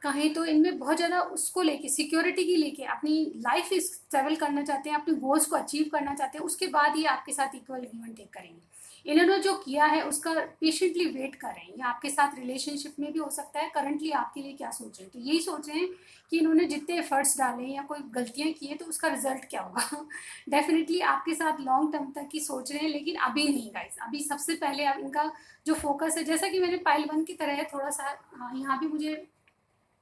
Speaker 1: कहें तो इनमें बहुत ज़्यादा उसको लेके, सिक्योरिटी की लेके अपनी लाइफ स्टेबल करना चाहते हैं, अपने गोल्स को अचीव करना चाहते हैं, उसके बाद ये आपके साथ इक्वल गिव एंड टेक करेंगे। इन्होंने जो किया है उसका पेशेंटली वेट कर रहे हैं, या आपके साथ रिलेशनशिप में भी हो सकता है। करंटली आपके लिए क्या सोच रहे हैं, तो यही सोच रहे हैं कि इन्होंने जितने एफर्ट्स डाले या कोई गलतियां की है तो उसका रिजल्ट क्या होगा। डेफिनेटली आपके साथ लॉन्ग टर्म तक की सोच रहे हैं, लेकिन अभी नहीं गाइस। अभी सबसे पहले अब इनका जो फोकस है, जैसा कि मैंने पाइल 1 की तरह है, थोड़ा सा यहाँ भी मुझे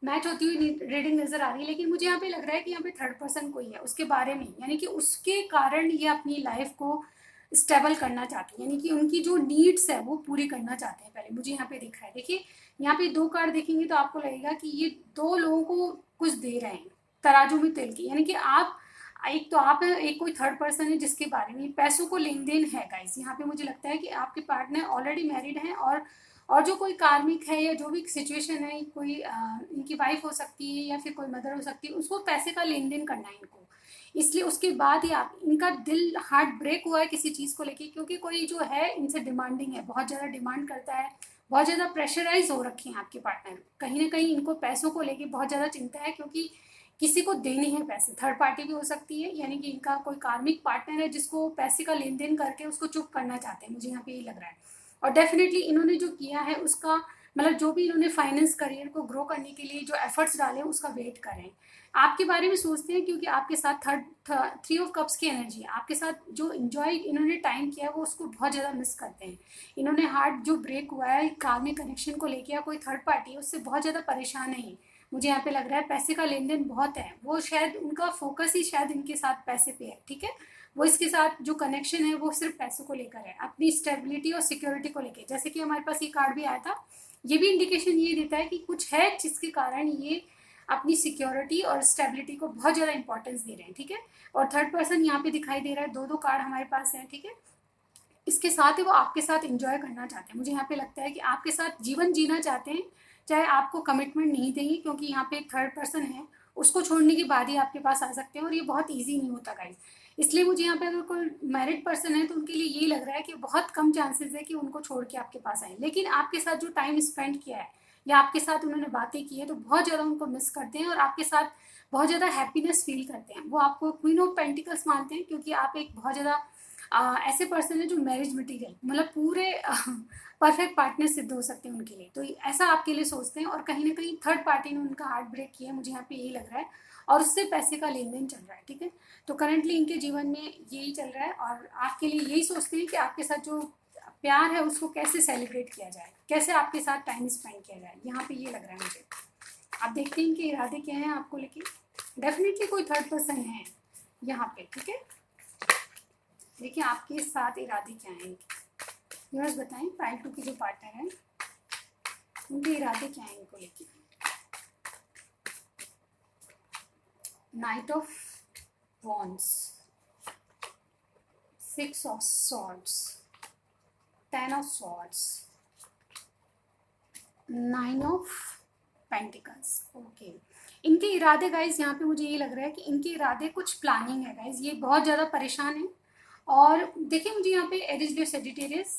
Speaker 1: मैच होती हुई रीडिंग नजर आ रही है, लेकिन मुझे यहाँ पे लग रहा है कि यहाँ पे थर्ड पर्सन कोई है उसके बारे में, यानी कि उसके कारण ये अपनी लाइफ को स्टेबल करना चाहते हैं, यानी कि उनकी जो नीड्स है वो पूरी करना चाहते हैं पहले, मुझे यहाँ पे दिख रहा है। देखिए यहाँ पे 2 कार्ड देखेंगे तो आपको लगेगा कि ये 2 लोगों को कुछ दे रहे हैं तराजू में तेल की, यानी कि आप एक तो आप एक कोई थर्ड पर्सन है जिसके बारे में पैसों को लेन देन है गाइस। यहाँ पे मुझे लगता है कि आपके पार्टनर ऑलरेडी मैरिड हैं और जो कोई कार्मिक है या जो भी सिचुएशन है, कोई इनकी वाइफ हो सकती है या फिर कोई मदर हो सकती है, उसको पैसे का लेन देन करना है इनको, इसलिए उसके बाद ही आप इनका दिल हार्ट ब्रेक हुआ है किसी चीज़ को लेके, क्योंकि कोई जो है इनसे डिमांडिंग है, बहुत ज़्यादा डिमांड करता है, बहुत ज़्यादा प्रेशराइज हो रखे हैं आपके पार्टनर, कहीं ना कहीं इनको पैसों को लेके बहुत ज़्यादा चिंता है, क्योंकि किसी को देने हैं पैसे। थर्ड पार्टी भी हो सकती है, यानी कि इनका कोई कार्मिक पार्टनर है जिसको पैसे का लेन देन करके उसको चुप करना चाहते हैं, मुझे यहाँ पे ये लग रहा है। और डेफिनेटली इन्होंने जो किया है उसका मतलब जो भी इन्होंने फाइनेंस करियर को ग्रो करने के लिए जो एफर्ट्स डाले हैं उसका वेट करें, आपके बारे में सोचते हैं, क्योंकि आपके साथ 3 ऑफ कप्स की एनर्जी है, आपके साथ जो इन्जॉय इन्होंने टाइम किया है वो उसको बहुत ज़्यादा मिस करते हैं। इन्होंने हार्ट जो ब्रेक हुआ है कार्मिक कनेक्शन को लेके या कोई थर्ड पार्टी है उससे बहुत ज़्यादा परेशान है, मुझे यहाँ पे लग रहा है पैसे का लेन देन बहुत है, वो शायद उनका फोकस ही शायद इनके साथ पैसे पे है, ठीक है। वो इसके साथ जो कनेक्शन है वो सिर्फ पैसों को लेकर है, अपनी स्टेबिलिटी और सिक्योरिटी को लेकर, जैसे कि हमारे पास ये कार्ड भी आया था ये भी इंडिकेशन ये देता है कि कुछ है जिसके कारण ये अपनी सिक्योरिटी और स्टेबिलिटी को बहुत ज़्यादा इंपॉर्टेंस दे रहे हैं, ठीक है। और थर्ड पर्सन यहाँ पे दिखाई दे रहा है, दो दो कार्ड हमारे पास हैं, ठीक है। इसके साथ ही वो आपके साथ एंजॉय करना चाहते हैं, मुझे यहाँ पे लगता है कि आपके साथ जीवन जीना चाहते हैं, चाहे आपको कमिटमेंट नहीं देंगे, क्योंकि यहाँ पे एक थर्ड पर्सन है, उसको छोड़ने के बाद ही आपके पास आ सकते हैं, और ये बहुत ईजी नहीं होता गाइज। इसलिए मुझे यहाँ पे अगर कोई मैरिड पर्सन है तो उनके लिए ये लग रहा है कि बहुत कम चांसेस है कि उनको छोड़ के आपके पास आए, लेकिन आपके साथ जो टाइम स्पेंड किया है या आपके साथ उन्होंने बातें की है तो बहुत ज़्यादा उनको मिस करते हैं और आपके साथ बहुत ज़्यादा हैप्पीनेस फील करते हैं। वो आपको क्वीन ऑफ पेंटिकल्स मानते हैं, क्योंकि आप एक बहुत ज़्यादा ऐसे पर्सन है जो मैरिज मटीरियल, मतलब पूरे परफेक्ट पार्टनर सिद्ध हो सकते हैं उनके लिए, तो ऐसा आपके लिए सोचते हैं। और कहीं ना कहीं थर्ड पार्टी ने उनका हार्ट ब्रेक किया है, मुझे यहाँ पे यही लग रहा है, और उससे पैसे का लेन देन चल रहा है, ठीक है। तो करंटली इनके जीवन में यही चल रहा है, और आपके लिए यही सोचते हैं कि आपके साथ जो प्यार है उसको कैसे सेलिब्रेट किया जाए, कैसे आपके साथ टाइम स्पेंड किया जाए, यहाँ पे ये लग रहा है मुझे। आप देखते हैं इनके इरादे क्या हैं आपको लेके। डेफिनेटली कोई थर्ड पर्सन है यहाँ पे, ठीक है। देखिए आपके साथ इरादे क्या हैं इनके, यूनिवर्स बताएं। पाइल 2 के जो पार्टनर हैं उनके इरादे क्या हैं इनको लेके। Night of wands, 6 of swords, 10 of swords, 9 of pentacles. Okay, इनके इरादे गाइज यहाँ पे मुझे ये लग रहा है कि इनके इरादे कुछ प्लानिंग है गाइज, ये बहुत ज़्यादा परेशान है। और देखिए मुझे यहाँ पे Aries Leo Sagittarius,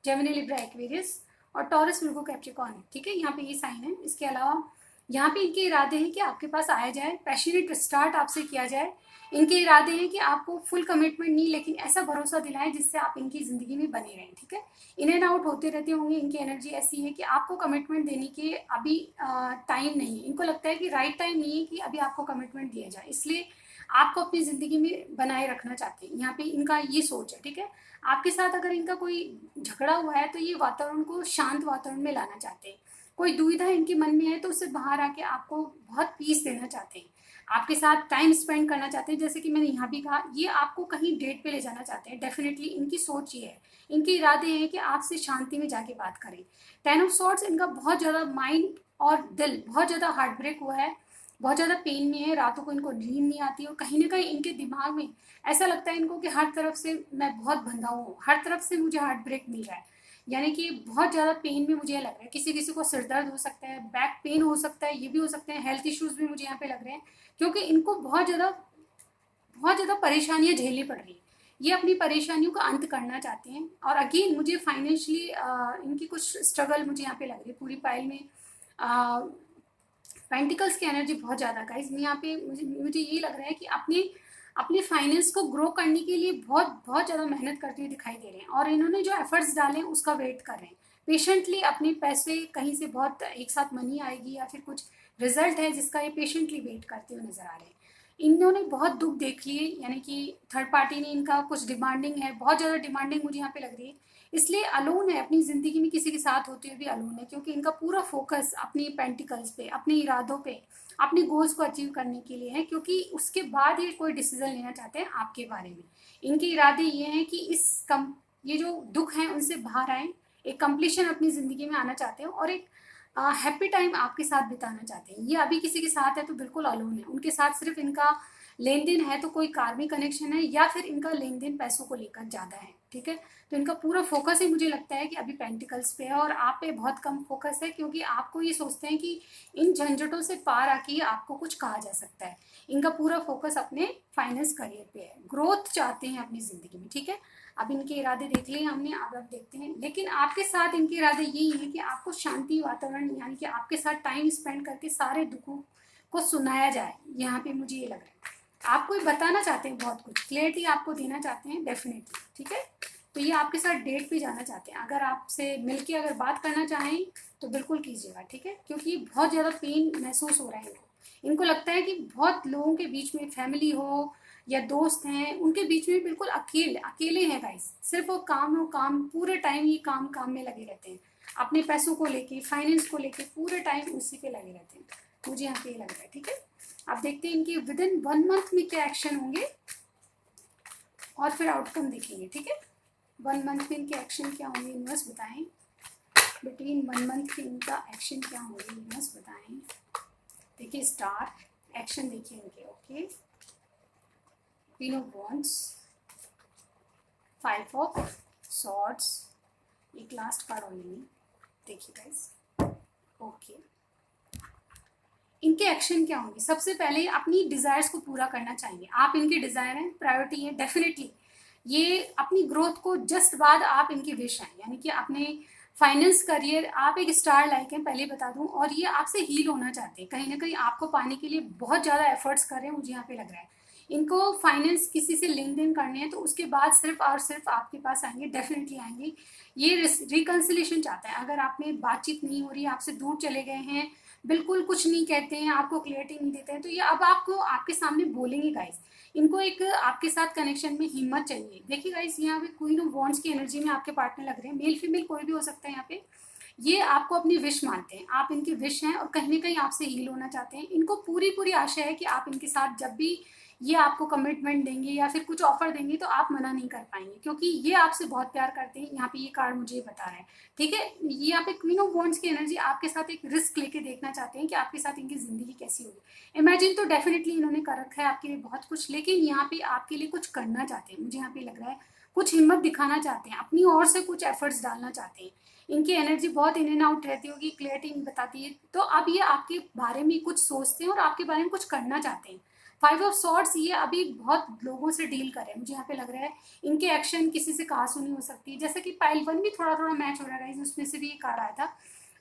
Speaker 1: Gemini Libra Aquarius और टॉरस विर्गो कैप्रिकॉर्न है, ठीक है, यहाँ पे ये साइन है। इसके अलावा यहाँ पे इनके इरादे हैं कि आपके पास आया जाए, पैशनेट स्टार्ट आपसे किया जाए। इनके इरादे हैं कि आपको फुल कमिटमेंट नहीं, लेकिन ऐसा भरोसा दिलाएं जिससे आप इनकी ज़िंदगी में बने रहें, ठीक है। इन एंड आउट होते रहते होंगे, इनकी एनर्जी ऐसी है कि आपको कमिटमेंट देने के अभी टाइम नहीं है। इनको लगता है कि राइट टाइम नहीं है कि अभी आपको कमिटमेंट दिया जाए, इसलिए आपको अपनी ज़िंदगी में बनाए रखना चाहते हैं। यहाँ पे इनका ये सोच है, ठीक है। आपके साथ अगर इनका कोई झगड़ा हुआ है तो ये वातावरण को शांत वातावरण में लाना चाहते हैं। कोई दुविधा इनके मन में है तो उससे बाहर आके आपको बहुत पीस देना चाहते हैं, आपके साथ टाइम स्पेंड करना चाहते हैं। जैसे कि मैंने यहाँ भी कहा, ये आपको कहीं डेट पे ले जाना चाहते हैं। डेफिनेटली इनकी सोच ये है, इनके इरादे हैं कि आपसे शांति में जाके बात करें। 10 ऑफ सॉर्ड्स, इनका बहुत ज़्यादा माइंड और दिल बहुत ज़्यादा हार्ट ब्रेक हुआ है, बहुत ज़्यादा पेन में है, रातों को इनको नींद नहीं आती, और कहीं ना कहीं इनके दिमाग में ऐसा लगता है इनको कि हर तरफ से मैं बहुत बंधा हूँ, हर तरफ से मुझे हार्ट ब्रेक मिल रहा है, यानी कि बहुत ज़्यादा पेन में मुझे लग रहा है। किसी किसी को सिर दर्द हो सकता है, बैक पेन हो सकता है, ये भी हो सकते हैं, हेल्थ इश्यूज भी मुझे यहाँ पे लग रहे हैं, क्योंकि इनको बहुत ज़्यादा परेशानियाँ झेलनी पड़ रही है। ये अपनी परेशानियों का अंत करना चाहते हैं। और अगेन मुझे फाइनेंशियली इनकी कुछ स्ट्रगल मुझे यहाँ पे लग रही है पूरी पाइल में। पेंटिकल्स की एनर्जी बहुत ज़्यादा गाइस, मैं यहाँ पे मुझे ये लग रहा है कि अपने फाइनेंस को ग्रो करने के लिए बहुत ज़्यादा मेहनत करते हुए दिखाई दे रहे हैं, और इन्होंने जो एफर्ट्स डाले हैं उसका वेट कर रहे हैं पेशेंटली। अपने पैसे कहीं से बहुत एक साथ मनी आएगी या फिर कुछ रिजल्ट है जिसका ये पेशेंटली वेट करते हुए नजर आ रहे हैं। इन्होंने बहुत दुख देख लिए, यानी कि थर्ड पार्टी ने इनका कुछ डिमांडिंग है, बहुत ज़्यादा डिमांडिंग मुझे यहाँ पे लग रही है, इसलिए अलोन है अपनी ज़िंदगी में, किसी के साथ होते हुए भी अलोन है, क्योंकि इनका पूरा फोकस अपनी पेंटिकल्स पे, अपने इरादों पे, अपने गोल्स को अचीव करने के लिए है, क्योंकि उसके बाद ये कोई डिसीजन लेना चाहते हैं आपके बारे में। इनके इरादे ये हैं कि ये जो दुख हैं उनसे बाहर आए, एक कंप्लीशन अपनी ज़िंदगी में आना चाहते हैं, और एक हैप्पी टाइम आपके साथ बिताना चाहते हैं। ये अभी किसी के साथ है तो बिल्कुल अलोन है, उनके साथ सिर्फ इनका लेन देन है तो कोई कार्मिक कनेक्शन है, या फिर इनका लेन देन पैसों को लेकर ज़्यादा है, ठीक है। तो इनका पूरा फोकस ही मुझे लगता है कि अभी पेंटिकल्स पे है, और आप पे बहुत कम फोकस है, क्योंकि आपको ये सोचते हैं कि इन झंझटों से पार आके आपको कुछ कहा जा सकता है। इनका पूरा फोकस अपने फाइनेंस करियर पे है, ग्रोथ चाहते हैं अपनी ज़िंदगी में, ठीक है। अब इनके इरादे देख लिए हमने, अब देखते हैं, लेकिन आपके साथ इनके इरादे यही है कि आपको शांति वातावरण, यानी कि आपके साथ टाइम स्पेंड करके सारे दुखों को सुनाया जाए, यहाँ पे मुझे ये लग रहा है। आपको बताना चाहते हैं, बहुत कुछ क्लियरिटी आपको देना चाहते हैं डेफिनेटली, ठीक है। तो ये आपके साथ डेट पे जाना चाहते हैं, अगर आपसे मिलके अगर बात करना चाहें तो बिल्कुल कीजिएगा, ठीक है, क्योंकि बहुत ज़्यादा पेन महसूस हो रहा है इनको लगता है कि बहुत लोगों के बीच में, फैमिली हो या दोस्त हैं, उनके बीच में बिल्कुल अकेले हैं गाइस। सिर्फ वो काम, पूरे टाइम ये काम में लगे रहते हैं, अपने पैसों को लेके, फाइनेंस को लेके पूरे टाइम उसी पे लगे रहते हैं, मुझे यहाँ पे लग रहा है, ठीक है। अब देखते हैं इनके विद इन 1 मंथ में क्या एक्शन होंगे, और फिर आउटकम देखेंगे, ठीक है। 1 मंथ में इनके एक्शन क्या होंगे, यूनिवर्स बताएं। बिटवीन 1 मंथ इनका एक्शन क्या होंगे बस बताएं। देखिए स्टार एक्शन देखिए इनके। Okay, queen of wands, 5 of swords, एक लास्ट कार्ड ओनली। देखिए गाइस, ओके इनके एक्शन क्या होंगे। सबसे पहले अपनी डिजायर्स को पूरा करना चाहिए। आप इनके डिजायर हैं, प्रायोरिटी है डेफिनेटली। ये अपनी ग्रोथ को जस्ट बाद आप इनकी विश हैं, यानी कि अपने फाइनेंस करियर आप एक स्टार लाइक हैं पहले बता दूं, और ये आपसे हील होना चाहते हैं। कहीं ना कहीं आपको पाने के लिए बहुत ज़्यादा एफर्ट्स कर रहे हैं, मुझे यहाँ पे लग रहा है। इनको फाइनेंस किसी से लेन देन करने हैं तो उसके बाद सिर्फ और सिर्फ आपके पास आएंगे, डेफिनेटली आएंगे। ये रिकन्सिलेशन चाहता है। अगर आप में बातचीत नहीं हो रही है, आपसे दूर चले गए हैं, बिल्कुल कुछ नहीं कहते हैं, आपको क्लियरिटी नहीं देते हैं, तो ये अब आपको आपके सामने बोलेंगे गाइस। इनको एक आपके साथ कनेक्शन में हिम्मत चाहिए। देखिए गाइस, यहाँ पे क्वीन ऑफ वॉन्ड्स की एनर्जी में आपके पार्टनर लग रहे हैं, मेल फीमेल कोई भी हो सकता है यहाँ पे। ये आपको अपनी विश मानते हैं, आप इनकी विश हैं और कहीं ना कहीं आपसे हील होना चाहते हैं। इनको पूरी पूरी आशा है कि आप इनके साथ जब भी ये आपको कमिटमेंट देंगे या फिर कुछ ऑफर देंगे तो आप मना नहीं कर पाएंगे, क्योंकि ये आपसे बहुत प्यार करते हैं। यहाँ पे ये कार्ड मुझे बता रहा है, ठीक है। ये यहाँ पे क्वीन ऑफ वॉन्ड्स की एनर्जी आपके साथ एक रिस्क लेके देखना चाहते हैं कि आपके साथ इनकी जिंदगी कैसी होगी। इमेजिन तो डेफिनेटली इन्होंने कर रखा है आपके लिए बहुत कुछ, लेकिन यहाँ पे आपके लिए कुछ करना चाहते हैं। मुझे यहाँ पे लग रहा है कुछ हिम्मत दिखाना चाहते हैं, अपनी ओर से कुछ एफर्ट्स डालना चाहते हैं। इनकी एनर्जी बहुत इन एंड आउट रहती होगी, क्लियरिटी नहीं बताती है। तो अब ये आपके बारे में कुछ सोचते हैं और आपके बारे में कुछ करना चाहते हैं। 5 ऑफ सॉर्ड्स, ये अभी बहुत लोगों से डील कर रहे हैं, मुझे यहाँ पे लग रहा है। इनके एक्शन किसी से कहा सुनी हो सकती है, जैसे कि पाइल 1 भी थोड़ा थोड़ा मैच हो रहा है गाइज, उसमें से भी ये कार्ड आया था।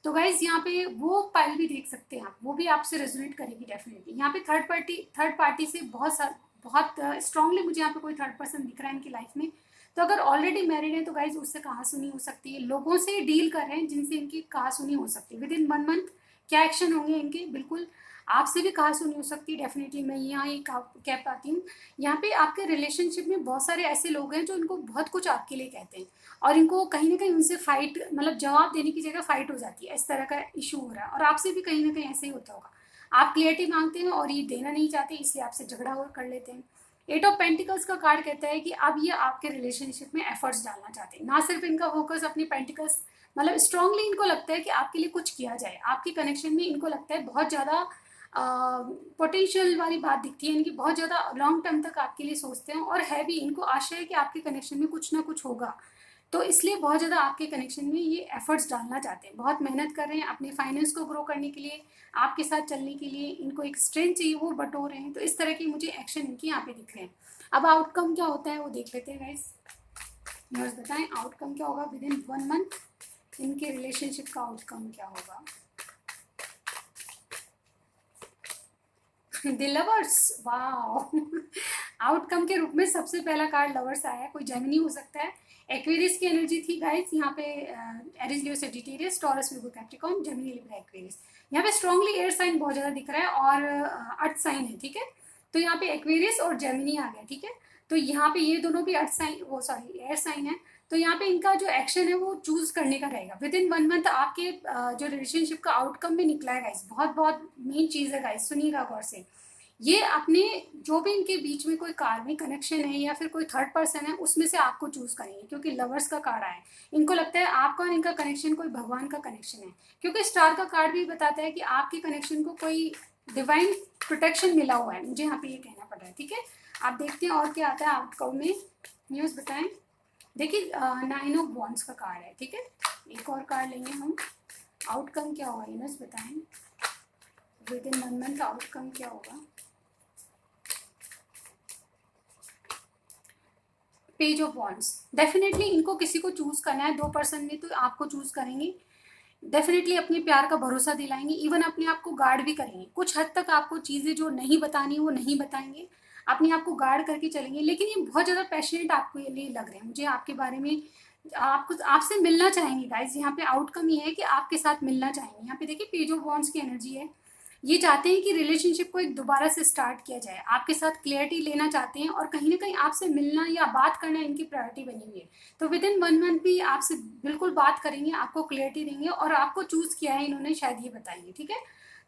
Speaker 1: तो गाइज यहाँ पे वो पाइल भी देख सकते हैं आप, वो भी आपसे रेजोनेट करेगी डेफिनेटली। यहाँ पे थर्ड पार्टी से बहुत स्ट्रांगली मुझे यहाँ पे कोई थर्ड पर्सन दिख रहा है इनकी लाइफ में। तो अगर ऑलरेडी मैरिड है तो गाइज उससे कहा सुनी हो सकती है, लोगों से डील कर रहे हैं जिनसे इनकी कहा सुनी हो सकती है। विद इन 1 मंथ क्या एक्शन होंगे इनके, बिल्कुल आपसे भी कहा सुनी हो सकती है डेफिनेटली। मैं यहाँ ये कह पाती हूँ। यहाँ पे आपके रिलेशनशिप में बहुत सारे ऐसे लोग हैं जो इनको बहुत कुछ आपके लिए कहते हैं, और इनको कहीं ना कहीं उनसे फाइट, मतलब जवाब देने की जगह फाइट हो जाती है, इस तरह का इशू हो रहा है। और आपसे भी कहीं ना कहीं ऐसे ही होता होगा, आप क्लियरिटी मांगते हैं और ये देना नहीं चाहते, इसलिए आपसे झगड़ा और कर लेते हैं। 8 ऑफ पेंटिकल्स का कार्ड कहता है कि अब ये आपके रिलेशनशिप में एफर्ट्स डालना चाहते हैं। ना सिर्फ इनका फोकस अपनी पेंटिकल्स, मतलब स्ट्रांगली इनको लगता है कि आपके लिए कुछ किया जाए, आपके कनेक्शन में इनको लगता है बहुत ज़्यादा पोटेंशियल वाली बात दिखती है इनकी, बहुत ज़्यादा लॉन्ग टर्म तक आपके लिए सोचते हैं, और है भी, इनको आशा है कि आपके कनेक्शन में कुछ ना कुछ होगा। तो इसलिए बहुत ज़्यादा आपके कनेक्शन में ये एफर्ट्स डालना चाहते हैं, बहुत मेहनत कर रहे हैं अपने फाइनेंस को ग्रो करने के लिए, आपके साथ चलने के लिए। इनको एक स्ट्रेंथ चाहिए, वो बटो रहे हैं। तो इस तरह की मुझे एक्शन इनके यहाँ पे दिख रहे हैं। अब आउटकम क्या होता है वो देख लेते हैं गाइस। व्यूअर्स बताएं आउटकम क्या होगा विद इन 1 मंथ, इनके रिलेशनशिप का आउटकम क्या होगा। द लवर्स, वाओ आउटकम के रूप में सबसे पहला कार्ड लवर्स आया है। कोई जेमिनी हो सकता है, एक्वेरियस की एनर्जी थी गाइस यहाँ पे। Aries Leo Sagittarius Taurus Virgo Capricorn Gemini Libra Aquarius. यहाँ पे स्ट्रांगली एयर साइन बहुत ज़्यादा दिख रहा है और अर्थ साइन है, ठीक है। तो यहाँ पे एक्वेरियस और जेमिनी आ गया, ठीक है। तो यहाँ पे ये दोनों भी अर्थ साइन, वो सॉरी एयर साइन है। तो यहाँ पे इनका जो एक्शन है वो चूज करने का रहेगा। विद इन 1 मंथ आपके जो रिलेशनशिप का आउटकम में निकला है गाइस, बहुत बहुत मेन चीज़ है गाइस, सुनिएगा गौर से। ये अपने जो भी इनके बीच में कोई कार्मिक कनेक्शन है या फिर कोई थर्ड पर्सन है, उसमें से आपको चूज करेंगे, क्योंकि लवर्स का कार्ड है। इनको लगता है आपका और इनका कनेक्शन कोई भगवान का कनेक्शन है, क्योंकि स्टार का कार्ड भी बताता है कि आपके कनेक्शन को कोई डिवाइन प्रोटेक्शन मिला हुआ है। मुझे यहाँ पे ये कहना पड़ रहा है, ठीक है। आप देखते हैं और क्या आता है आउटकम में, न्यूज़ बताएं। देखिए 9 ऑफ वॉन्ड्स का कार्ड है, ठीक है। एक और कार्ड लेंगे हम, आउटकम क्या होगा न्यूज़ बताएं। विद इन 1 मंथ आउटकम क्या होगा। पेज ऑफ वॉन्ड्स, डेफिनेटली इनको किसी को चूज करना है 2 पर्सन में, तो आपको चूज करेंगे। डेफिनेटली अपने प्यार का भरोसा दिलाएंगे, इवन अपने आप को गार्ड भी करेंगे। कुछ हद तक आपको चीज़ें जो नहीं बतानी वो नहीं बताएंगे, अपने आप को गार्ड करके चलेंगे। लेकिन ये बहुत ज़्यादा पैशनेट आपको लिए लग रहे हैं मुझे आपके बारे में, आपको आपसे मिलना चाहेंगे गाइज। यहाँ पे आउटकम ये है कि आपके साथ मिलना चाहेंगे। यहाँ पे देखिए पेज ऑफ वॉन्ड्स की एनर्जी है, ये चाहते हैं कि रिलेशनशिप को एक दोबारा से स्टार्ट किया जाए, आपके साथ क्लियरिटी लेना चाहते हैं, और कहीं ना कहीं आपसे मिलना या बात करना इनकी प्रायोरिटी बनी हुई है। तो विद इन 1 मंथ भी आपसे बिल्कुल बात करेंगे, आपको क्लियरिटी देंगे, और आपको चूज किया है इन्होंने शायद ये बताएंगे, ठीक है।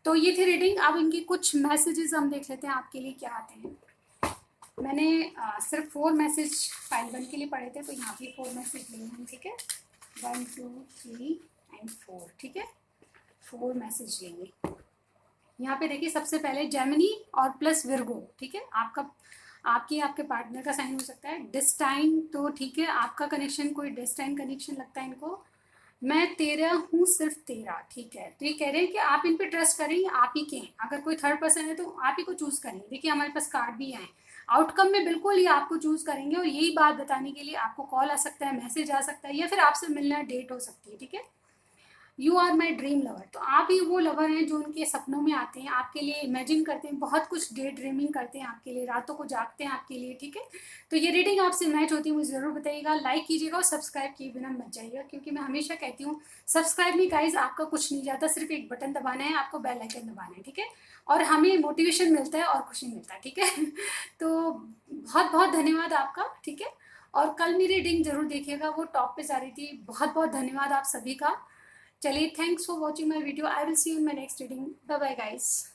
Speaker 1: तो ये थी रीडिंग। अब इनकी कुछ मैसेजेस हम देख लेते हैं आपके लिए क्या आते हैं। मैंने सिर्फ 4 मैसेज फाइल 1 के लिए पढ़े थे, तो यहाँ पे 4 मैसेज लिए हैं, ठीक है। 1 2 3 एंड 4, ठीक है, 4 मैसेज लेंगे। यहाँ पे देखिए सबसे पहले जेमिनी और प्लस विर्गो, ठीक है, आपके पार्टनर का साइन हो सकता है। डेस्टाइन, तो ठीक है, आपका कनेक्शन कोई डेस्टाइन कनेक्शन लगता है इनको। मैं तेरा हूँ सिर्फ तेरा, ठीक है, तो ये कह रहे हैं कि आप इन पे ट्रस्ट करें, आप ही के हैं। अगर कोई थर्ड पर्सन है तो आप ही को चूज करें। देखिए हमारे पास कार्ड भी आए, आउटकम में बिल्कुल ये आपको चूज करेंगे और यही बात बताने के लिए आपको कॉल आ सकता है, मैसेज आ सकता है, या फिर आपसे मिलना डेट हो सकती है, ठीक है। You are my dream lover, तो आप ही वो लवर हैं जो उनके सपनों में आते हैं, आपके लिए इमेजिन करते हैं, बहुत कुछ डे ड्रीमिंग करते हैं आपके लिए, रातों को जागते हैं आपके लिए, ठीक है। तो ये रीडिंग आपसे मैच होती है मुझे ज़रूर बताइएगा, लाइक कीजिएगा और सब्सक्राइब किए बिना मत जाइएगा, क्योंकि मैं हमेशा कहती हूँ सब्सक्राइब में गाइज आपका कुछ नहीं जाता, सिर्फ एक बटन दबाना है, आपको बेल आइकन दबाना है, ठीक है, और हमें मोटिवेशन मिलता है और खुशी मिलता है, ठीक है। तो बहुत बहुत धन्यवाद आपका, ठीक है। और कल मेरी रीडिंग जरूर देखिएगा, वो टॉप पे जा रही थी। बहुत बहुत धन्यवाद आप सभी का। चलिए, thanks for watching my video. I will see you in my next reading. Bye bye guys.